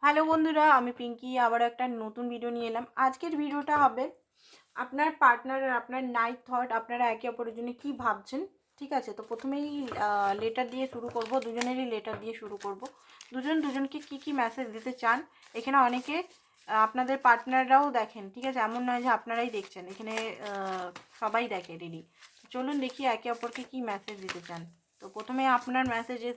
Hello বন্ধুরা, আমি পিঙ্কি আবার একটা নতুন ভিডিও নিয়ে এলাম। আজকের ভিডিওটা হবে আপনার পার্টনার আর আপনার নাইট থট, আপনারা একে অপরের জন্য কী ভাবছেন। ঠিক আছে, তো প্রথমেই লেটার দিয়ে শুরু করব, দুজনেরই লেটার দিয়ে শুরু করব। দুজন দুজনকে কি কি মেসেজ দিতে চান। এখানে অনেকে আপনাদের পার্টনাররাও দেখেন, ঠিক আছে, এমন নয় যে আপনারাই দেখছেন, এখানে সবাই দেখে রেডি। চলুন দেখি একে অপরকে কি মেসেজ দিতে চান। তো প্রথমে আপনার মেসেজে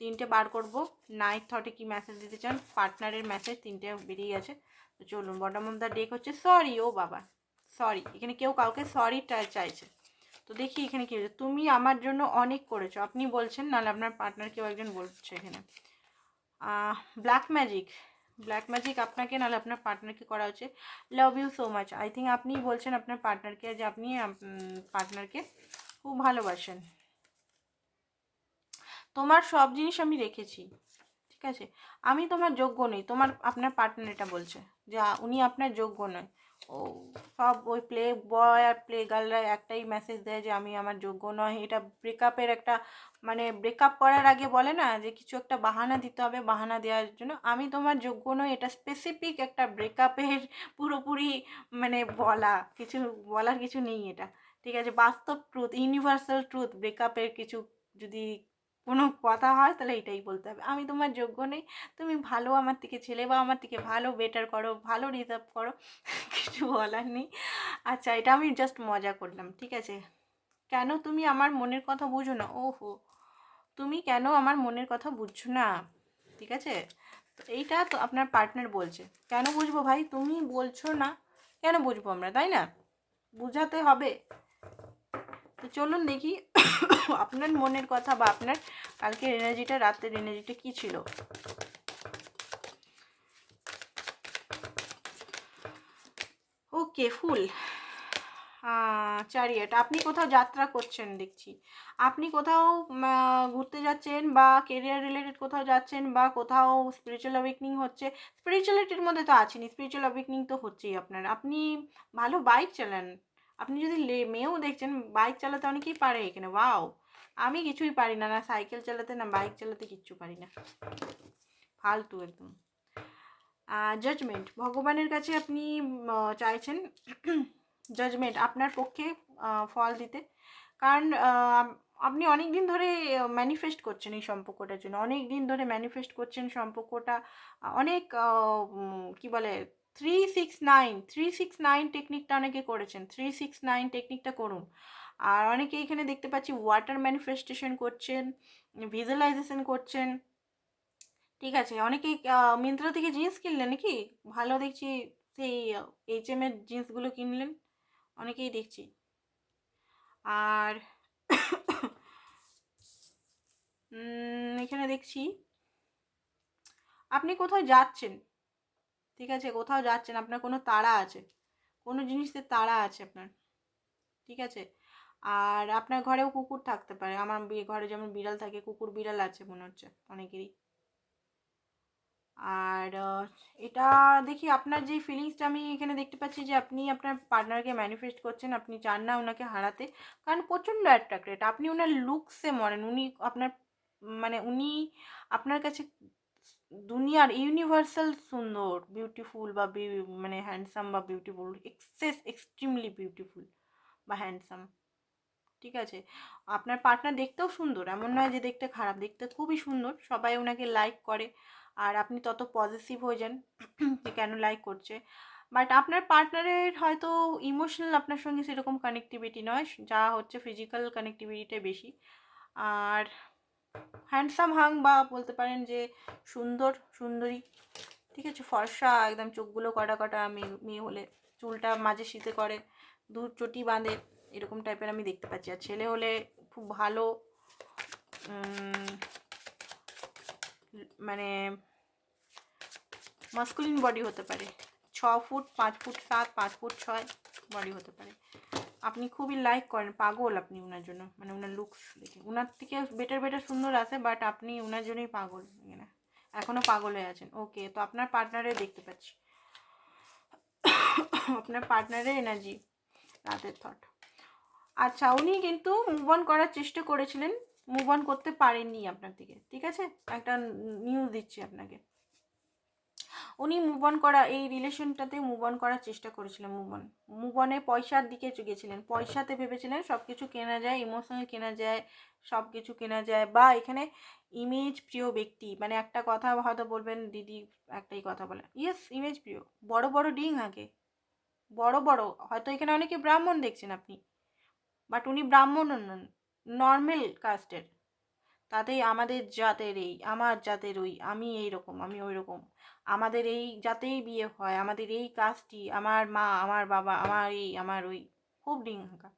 তিনটে বার করব, নাইট থটে কি মেসেজ দিতে চান। পার্টনারের মেসেজ তিনটে বেরিয়ে গেছে। তো চলুন, বটম অফ দ্য ডেক হচ্ছে সরি। ও বাবা, সরি, এখানে কেউ কাউকে সরি চাইছে। তো দেখি এখানে কি হচ্ছে। তুমি আমার জন্য অনেক করেছো, আপনি বলছেন, নাহলে আপনার পার্টনার কেউ একজন বলছে এখানে। ব্ল্যাক ম্যাজিক, ব্ল্যাক ম্যাজিক আপনাকে নাহলে আপনার পার্টনারকে করা হচ্ছে। Love you so much, I think আপনিই বলছেন আপনার পার্টনারকে যে আপনি পার্টনারকে খুব ভালোবাসেন। তোমার সব জিনিস আমি রেখেছি, ঠিক আছে, আমি তোমার যোগ্য নই। আপনার পার্টনার এটা বলছে যে উনি আপনার যোগ্য নয়। ও সব ওই প্লে বয় আর প্লে গার্লরা একটাই মেসেজ দেয় যে আমি আমার যোগ্য নয়। এটা ব্রেকআপের একটা, মানে ব্রেকআপ করার আগে বলে না যে কিছু একটা বাহানা দিতে হবে, বাহানা দেওয়ার জন্য আমি তোমার যোগ্য নই, এটা স্পেসিফিক একটা ব্রেকআপের পুরোপুরি মানে বলার কিছু নেই এটা। ঠিক আছে, বাস্তব ট্রুথ, ইউনিভার্সাল ট্রুথ, ব্রেকআপের কিছু যদি কোনো কথা হয় তাহলে এটাই বলতে হবে, আমি তোমার যোগ্য নেই। তুমি ভালো আমার থেকে ছেলে বা আমার থেকে ভালো বেটার করো, ভালো রিজার্ভ করো, কিছু বলার নেই। আচ্ছা, এটা আমি জাস্ট মজা করলাম, ঠিক আছে। কেন তুমি আমার মনের কথা বুঝো না? ওহো, তুমি কেন আমার মনের কথা বুঝছো না? ঠিক আছে, তো এইটা তো আপনার পার্টনার বলছে। কেন বুঝবো ভাই, তুমি বলছো না, কেন বুঝবো আমরা, তাই না? বুঝাতে হবে। তো চলুন দেখি আপনার মনের কথা বা আপনার কালকের এনার্জিটা, রাতের এনার্জিটা কী ছিল। ওকে, ফুল চ্যারিয়েট, আপনি কোথাও যাত্রা করছেন দেখছি। আপনি কোথাও ঘুরতে যাচ্ছেন বা কেরিয়ার রিলেটেড কোথাও যাচ্ছেন বা কোথাও স্পিরিচুয়াল অ্যাওয়েকনিং হচ্ছে। স্পিরিচুয়ালিটির মধ্যে তো আছেনই, স্পিরিচুয়াল অ্যাওয়েকনিং তো হচ্ছেই আপনার। আপনি ভালো বাইক চালান, আপনি যদি মেয়েও দেখছেন, বাইক চালাতে অনেকেই পারে এখানে। ওয়াও, আমি কিছুই পারি না, না সাইকেল চালাতে না বাইক চালাতে, কিচ্ছু পারি না, ফালতু একদম। জাজমেন্ট, ভগবানের কাছে আপনি চাইছেন জাজমেন্ট আপনার পক্ষে ফল দিতে। কারণ আপনি অনেক দিন ধরে ম্যানিফেস্ট করছেন এই সম্পর্কটার জন্য, অনেক দিন ধরে ম্যানিফেস্ট করছেন সম্পর্কটা। অনেক কি বলে, 369 টেকনিকটা অনেকে করেছেন, 369 টেকনিকটা করুন। আর অনেকে এখানে দেখতে পাচ্ছি ওয়াটার ম্যানিফেস্টেশন করছেন, ভিজুয়ালাইজেশন করছেন। ঠিক আছে, অনেকেই মিন্ত্রা থেকে জিন্স কিনলেন নাকি, ভালো দেখছি, সেই H&M এর জিন্সগুলো কিনলেন অনেকেই দেখছি। আর এখানে দেখছি আপনি কোথাও যাচ্ছেন, ঠিক আছে, কোথাও যাচ্ছেন, আপনার কোনো তাড়া আছে, কোনো জিনিসের তাড়া আছে আপনার, ঠিক আছে। আর আপনার ঘরেও কুকুর থাকতে পারে, আমার ঘরে যেমন বিড়াল থাকে, কুকুর বিড়াল আছে মনে হচ্ছে অনেকেরই। আর এটা দেখি আপনার যে ফিলিংসটা আমি এখানে দেখতে পাচ্ছি যে আপনি আপনার পার্টনারকে ম্যানিফেস্ট করছেন, আপনি চান না ওনাকে হারাতে। কারণ প্রচণ্ড অ্যাট্রাক্টেড আপনি ওনার লুকসে মরেন। উনি আপনার, মানে উনি আপনার কাছে দুনিয়ার ইউনিভার্সাল সুন্দর, বিউটিফুল বা মানে হ্যান্ডসাম বা বিউটিফুল, এক্সট্রিমলি বিউটিফুল বা হ্যান্ডসাম, ঠিক আছে। আপনার পার্টনার দেখতেও সুন্দর, এমন নয় যে দেখতে খারাপ, দেখতে খুবই সুন্দর, সবাই ওনাকে লাইক করে। আর আপনি তত পজিটিভ হয়ে যান যে কেন লাইক করছে। বাট আপনার পার্টনারের হয়তো ইমোশনাল আপনার সঙ্গে সেরকম কানেক্টিভিটি নয়, যা হচ্ছে ফিজিক্যাল কানেক্টিভিটিটাই বেশি। আর হ্যান্ডসাম হাং বা বলতে পারেন যে সুন্দর সুন্দরী, ঠিক আছে, ফর্সা একদম, চোখগুলো কটা কটা, মেয়ে হলে চুলটা মাঝে শীতে করে, দু চটি বাঁধে, এরকম টাইপের আমি দেখতে পাচ্ছি। আর ছেলে হলে খুব ভালো, মানে মাস্কুলিন বডি হতে পারে, 6 ফুট 5 ফুট 7, 5 ফুট 6 বডি হতে পারে। আপনি খুবই লাইক করেন, পাগল আপনি ওনার জন্য, মানে ওনার লুকস দেখে ওনার থেকে বেটার সুন্দর আছে, বাট আপনি ওনার জন্যই পাগল, মানে এখনও পাগল হয়ে আছেন। ওকে, তো আপনার পার্টনারে দেখতে পাচ্ছি, আপনার পার্টনারের এনার্জি, রাতের থট। আচ্ছা, উনি কিন্তু মুভ অন করার চেষ্টা করেছিলেন, মুভ অন করতে পারেননি আপনার থেকে, ঠিক আছে। একটা নিউজ দিচ্ছি আপনাকে, উনি মুভ অন করা, এই রিলেশনটাতে মুভ অন করার চেষ্টা করেছিলেন। মুভ অনে পয়সার দিকে গেছিলেন, পয়সাতে ভেবেছিলেন সব কিছু কেনা যায়, ইমোশনাল কেনা যায়, সব কিছু কেনা যায়। বা এখানে ইমেজ প্রিয় ব্যক্তি, মানে একটা কথা হয়তো বলবেন দিদি একটাই কথা বলে, ইয়েস ইমেজ প্রিয়, বড় বড় ডিং আগে, বড় বড়, হয়তো এখানে অনেকে ব্রাহ্মণ দেখছেন আপনি, বাট উনি ব্রাহ্মণ নন, নর্মাল কাস্টের। তাতেই আমাদের জাতের এই, আমার জাতের ওই, আমি এই রকম, আমি ওই রকম, আমাদের এই জাতেই বিয়ে হয়, আমাদের এই কাস্টই, আমার মা, আমার বাবা, আমার এই, আমার ওই, খুব ডিং হাঁকা।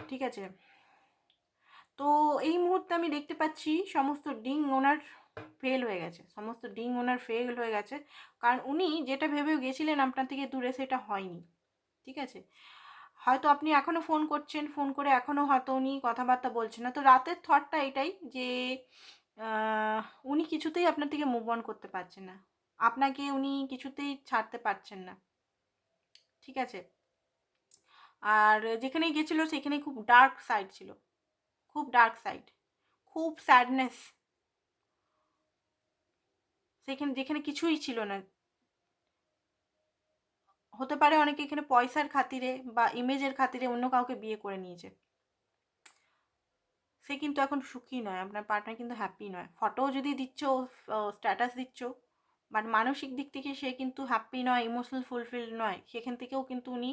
ঠিক আছে, তো এই মুহূর্তে আমি দেখতে পাচ্ছি সমস্ত ডিং ওনার ফেল হয়ে গেছে, সমস্ত ডিং ওনার ফেল হয়ে গেছে, কারণ উনি যেটা ভেবে গেছিলেন আপনার থেকে দূরে সেটা হয়নি। ঠিক আছে, হয়তো আপনি এখনও ফোন করছেন, ফোন করে এখনও হয়তো উনি কথাবার্তা বলছেন না, তো রাতের থটটা এটাই যে উনি কিছুতেই আপনার থেকে মুভ অন করতে পারছেন না, আপনাকে উনি কিছুতেই ছাড়তে পারছেন না। ঠিক আছে, আর যেখানেই গেছিলো সেখানে খুব ডার্ক সাইড ছিল, খুব ডার্ক সাইড, খুব স্যাডনেস, সেখানে যেখানে কিছুই ছিল না। হতে পারে অনেকে এখানে পয়সার খাতিরে বা ইমেজের খাতিরে অন্য কাউকে বিয়ে করে নিয়েছে, সে কিন্তু এখন সুখী নয়, আপনার পার্টনার কিন্তু হ্যাপি নয়। ফটোও যদি দিচ্ছ, স্ট্যাটাস দিচ্ছ, বাট মানসিক দিক থেকে সে কিন্তু হ্যাপি নয়, ইমোশনাল ফুলফিল নয়, সেখান থেকেও কিন্তু উনি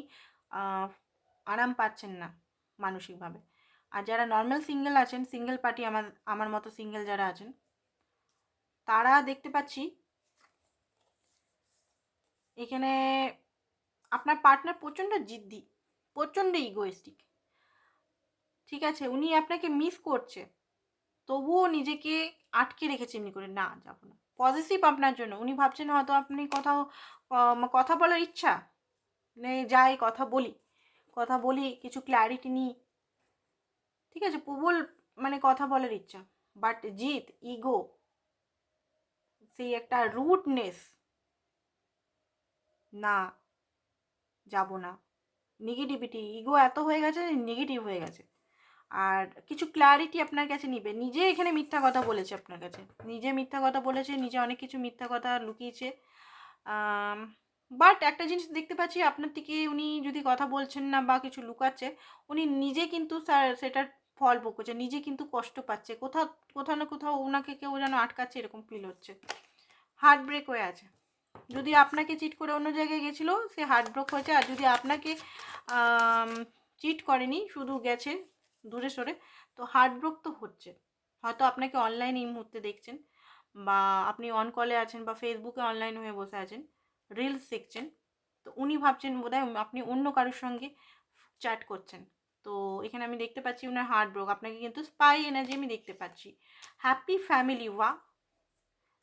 আরাম পাচ্ছেন না মানসিকভাবে। আর যারা নর্মাল সিঙ্গেল আছেন, সিঙ্গেল পার্টি, আমার আমার মতো সিঙ্গেল যারা আছেন, তারা দেখতে পাচ্ছি এখানে আপনার পার্টনার প্রচণ্ড জিদ্দি, প্রচণ্ড ইগোয়েস্টিক। ঠিক আছে, উনি আপনাকে মিস করছে, তবুও নিজেকে আটকে রেখেছে এমনি করে, না যাবো না। পজিটিভ আপনার জন্য, উনি ভাবছেন হয়তো আপনি কোথাও কথা বলার ইচ্ছা নেই, যাই কথা বলি কিছু ক্ল্যারিটি নিই। ঠিক আছে, প্রবল মানে কথা বলার ইচ্ছা, বাট জিত, ইগো, সেই একটা রুটনেস, না যাব না, নেগেটিভিটি, ইগো এত হয়ে গেছে, নেগেটিভ হয়ে গেছে। আর কিছু ক্ল্যারিটি আপনার কাছে নিবে, নিজে এখানে মিথ্যা কথা বলেছে আপনার কাছে, নিজে মিথ্যা কথা বলেছে, নিজে অনেক কিছু মিথ্যা কথা লুকিয়েছে। বাট একটা জিনিস দেখতে পাচ্ছি, আপনার থেকে উনি যদি কথা বলছেন না বা কিছু লুকাচ্ছে, উনি নিজে কিন্তু সেটার ফল ভোগ করছে, নিজে কিন্তু কষ্ট পাচ্ছে, কোথাও কোথাও না কোথাও ওনাকে কেউ যেন আটকাচ্ছে, এরকম ফিল হচ্ছে, হার্ট ব্রেক হয়ে আছে। যদি আপনাকে চিট করে অন্য জায়গায় গেছিলো, সে হার্ট ব্রেক হয়েছে। আর যদি আপনাকে চিট করেনি, শুধু গেছে দূরে সরে, তো হার্ট ব্রেক তো হচ্ছে। হয়তো আপনাকে অনলাইন এই মুহূর্তে দেখছেন, বা আপনি অন কলে আছেন, বা ফেসবুকে অনলাইন হয়ে বসে আছেন, রিলস দেখছেন, তো উনি ভাবছেন বোধহয় আপনি অন্য কারোর সঙ্গে চ্যাট করছেন। তো এখানে আমি দেখতে পাচ্ছি ওনার হার্ট ব্রেক, আপনাকে কিন্তু স্পাই এনার্জি আমি দেখতে পাচ্ছি। হ্যাপি ফ্যামিলি,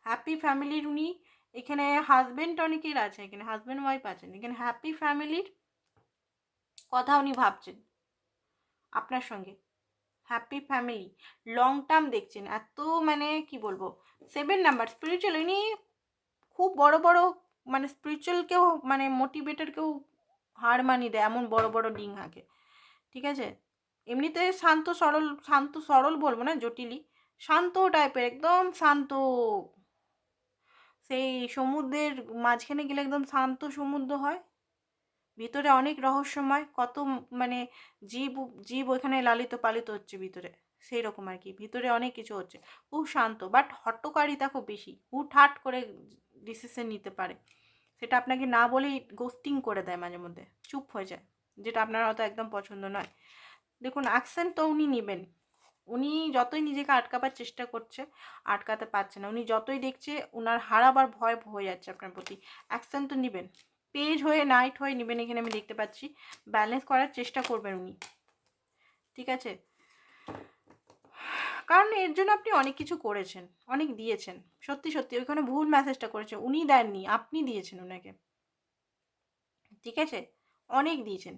হ্যাপি ফ্যামিলির উনি এখানে হাজব্যান্ড অনেকের আছে, এখানে হাজব্যান্ড ওয়াইফ আছেন, এখানে হ্যাপি ফ্যামিলির কথা উনি ভাবছেন আপনার সঙ্গে। হ্যাপি ফ্যামিলি, লং টার্ম দেখছেন, এত মানে কি বলবো, 7 নাম্বার স্পিরিচুয়াল, উনি খুব বড় বড় মানে স্পিরিচুয়ালকেও মানে মোটিভেটারকেও হার মানিয়ে দেয়, এমন বড় বড় ডিং হাঁকে। ঠিক আছে, এমনিতে শান্ত সরল বলবো না, জটিলই, শান্ত টাইপের, একদম শান্ত, সেই সমুদ্রের মাঝখানে গেলে একদম শান্ত সমুদ্র হয়, ভিতরে অনেক রহস্যময়, কত মানে জীব জীব ওইখানে লালিত পালিত হচ্ছে ভিতরে, সেই রকম আর কি, ভিতরে অনেক কিছু হচ্ছে, খুব শান্ত, বাট হট্টকারিতা খুব বেশি, হুটহাট করে ডিসিশন নিতে পারে, সেটা আপনাকে না বলেই গোস্টিং করে দেয়, মাঝে মধ্যে চুপ হয়ে যায়, যেটা আপনার হয়তো একদম পছন্দ নয়। দেখুন অ্যাকশন তো উনি নেবেন, উনি যতই নিজেকে আটকাবার চেষ্টা করছে, আটকাতে পারছে না, উনি যতই দেখছে ওনার হারাবার ভয় হয়ে যাচ্ছে আপনার প্রতি, অ্যাকশন তো নেবেন, পেজ হয়ে নাইট হয়ে নেবেন, এখানে আমি দেখতে পাচ্ছি, ব্যালেন্স করার চেষ্টা করবেন উনি। ঠিক আছে, কারণ এর জন্য আপনি অনেক কিছু করেছেন, অনেক দিয়েছেন, সত্যি সত্যি ওইখানে ভুল মেসেজটা করেছেন, উনি দেননি, আপনি দিয়েছেন ওনাকে। ঠিক আছে, অনেক দিয়েছেন,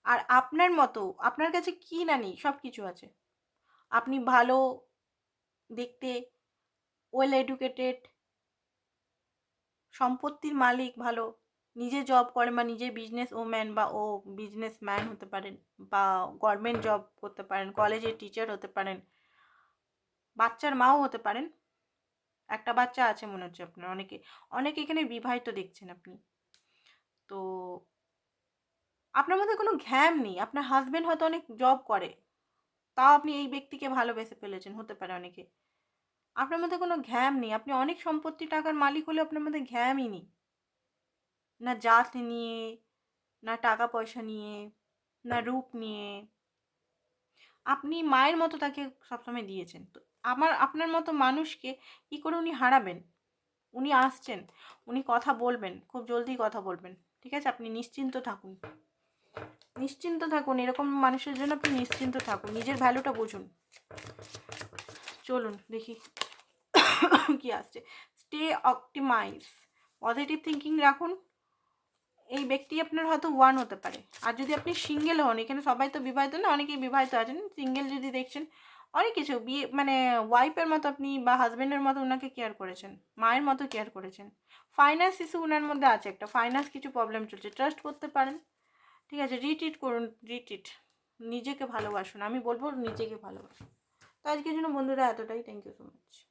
আর আপনার মতো আপনার কাছে কি না নেই, সব কিছু আছে, আপনি ভালো দেখতে, ওয়েল এডুকেটেড, সম্পত্তির মালিক ভালো, নিজে জব করেন বা নিজে বিজনেস ওম্যান বা ও বিজনেস ম্যান হতে পারেন, বা গভর্নমেন্ট জব করতে পারেন, কলেজের টিচার হতে পারেন, বাচ্চার মাও হতে পারেন, একটা বাচ্চা আছে মনে হচ্ছে আপনার। অনেকে এখানে বিবাহিত দেখছেন আপনি। তো আপনার মধ্যে কোনো ঘ্যাম নেই। আপনার হাসব্যান্ড হয়তো অনেক জব করে, তাও আপনি এই ব্যক্তিকে ভালোবেসে ফেলেছেন, হতে পারে অনেকে। আপনার মধ্যে কোনো ঘ্যাম নেই। আপনি অনেক সম্পত্তি টাকার মালিক হলেও আপনার মধ্যে ঘ্যামই নেই। না জাত নিয়ে, না টাকা পয়সা নিয়ে, না রূপ নিয়ে। আপনি মায়ের মতো তাকে সবসময় দিয়েছেন। তো আপনার মতো মানুষকে কী করে উনি হারাবেন? উনি আসছেন, উনি কথা বলবেন, খুব জলদি কথা বলবেন। ঠিক আছে? আপনি নিশ্চিন্ত থাকুন। নিশ্চিন্ত থাকুন, এরকম মানুষের জন্য আপনি নিশ্চিন্ত থাকুন। নিজের ভ্যালুটা বুঝুন। চলুন দেখি কি আসছে। স্টে অপটিমাইজ, পজিটিভ থিঙ্কিং রাখুন। এই ব্যক্তি আপনার হয়তো ওয়ান হতে পারে। আর যদি আপনি সিঙ্গেল হন, এখানে সবাই তো বিবাহিত না, অনেকেই বিবাহিত আছেন। সিঙ্গেল যদি দেখছেন, অনেক কিছু বিয়ে মানে ওয়াইফের মতো আপনি বা হাজব্যান্ডের মতো ওনাকে কেয়ার করেছেন, মায়ের মতো কেয়ার করেছেন। ফাইন্যান্স ইস্যু ওনার মধ্যে আছে, একটা ফাইন্যান্স কিছু প্রবলেম চলছে, ট্রাস্ট করতে পারেন। ঠিক আছে? রিট্রিট করুন, রিট্রিট। নিজেকে ভালোবাসুন, আমি বলবো নিজেকে ভালোবাসুন। তো আজকের জন্য বন্ধুরা এতটাই। Thank you so much.